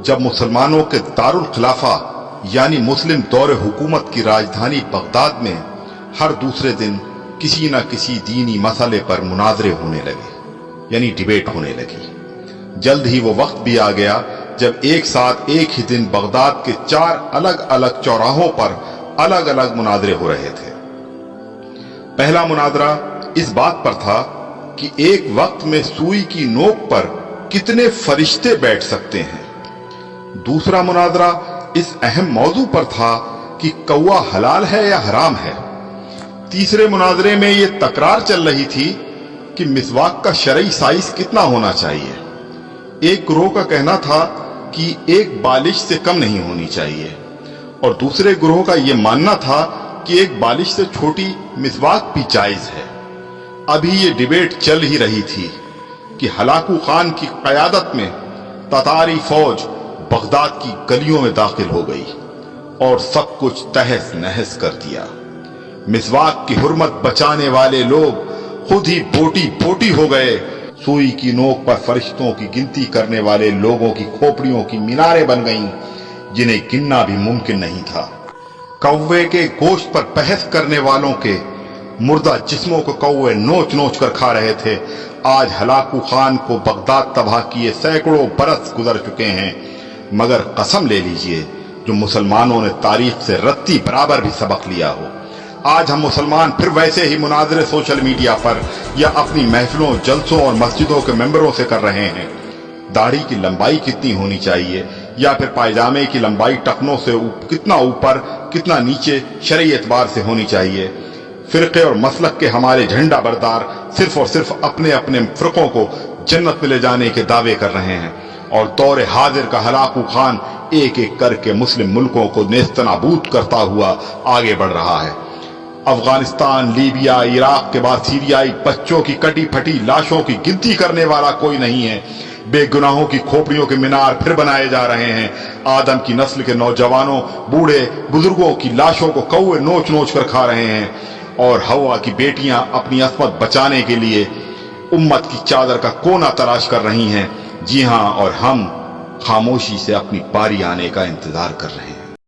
جب مسلمانوں کے دارالخلافہ یعنی مسلم دور حکومت کی راجدھانی بغداد میں ہر دوسرے دن کسی نہ کسی دینی مسئلے پر مناظرے ہونے لگے، یعنی ڈیبیٹ ہونے لگی۔ جلد ہی وہ وقت بھی آ گیا جب ایک ساتھ ایک ہی دن بغداد کے 4 الگ الگ چوراہوں پر الگ الگ مناظرے ہو رہے تھے۔ پہلا مناظرہ اس بات پر تھا کہ ایک وقت میں سوئی کی نوک پر کتنے فرشتے بیٹھ سکتے ہیں۔ دوسرا مناظرہ اس اہم موضوع پر تھا کہ کوا حلال ہے یا حرام ہے۔ تیسرے مناظرے میں یہ تکرار چل رہی تھی کہ مسواک کا شرعی سائز کتنا ہونا چاہیے۔ ایک گروہ کا کہنا تھا کہ 1 بالش سے کم نہیں ہونی چاہیے، اور دوسرے گروہ کا یہ ماننا تھا کہ 1 بالش سے چھوٹی مسواک بھی جائز ہے۔ ابھی یہ ڈیبیٹ چل ہی رہی تھی کہ ہلاکو خان کی قیادت میں تتاری فوج بغداد کی گلیوں میں داخل ہو گئی اور سب کچھ تہس نہس کر دیا۔ مسواک کی حرمت بچانے والے لوگ خود ہی بوٹی بوٹی ہو گئے۔ سوئی کی نوک پر فرشتوں کی گنتی کرنے والے لوگوں کی کھوپڑیوں کی میناریں بن گئیں جنہیں گننا بھی ممکن نہیں تھا۔ کوے کے گوشت پر بحث کرنے والوں کے مردہ جسموں کو کوے نوچ نوچ کر کھا رہے تھے۔ آج ہلاکو خان کو بغداد تباہ کیے سینکڑوں برس گزر چکے ہیں، مگر قسم لے لیجئے جو مسلمانوں نے تاریخ سے رتی برابر بھی سبق لیا ہو۔ آج ہم مسلمان پھر ویسے ہی مناظرے سوشل میڈیا پر یا اپنی محفلوں، جلسوں اور مسجدوں کے ممبروں سے کر رہے ہیں۔ داڑھی کی لمبائی کتنی ہونی چاہیے، یا پھر پائجامے کی لمبائی ٹخنوں سے کتنا اوپر کتنا نیچے شرعی اعتبار سے ہونی چاہیے۔ فرقے اور مسلک کے ہمارے جھنڈا بردار صرف اور صرف اپنے اپنے فرقوں کو جنت میں لے جانے کے دعوے کر رہے ہیں، اور دور حاضر کا ہلاکو خان ایک ایک کر کے مسلم ملکوں کو نیست نابود کرتا ہوا آگے بڑھ رہا ہے۔ افغانستان، لیبیا، عراق کے بعد سیریائی بچوں کی کٹی پھٹی لاشوں کی گنتی کرنے والا کوئی نہیں ہے۔ بے گناہوں کی کھوپڑیوں کے مینار پھر بنائے جا رہے ہیں۔ آدم کی نسل کے نوجوانوں، بوڑھے، بزرگوں کی لاشوں کو کوے نوچ نوچ کر کھا رہے ہیں، اور ہوا کی بیٹیاں اپنی عصمت بچانے کے لیے امت کی چادر کا کونا تلاش کر رہی ہیں۔ جی ہاں، اور ہم خاموشی سے اپنی باری آنے کا انتظار کر رہے ہیں۔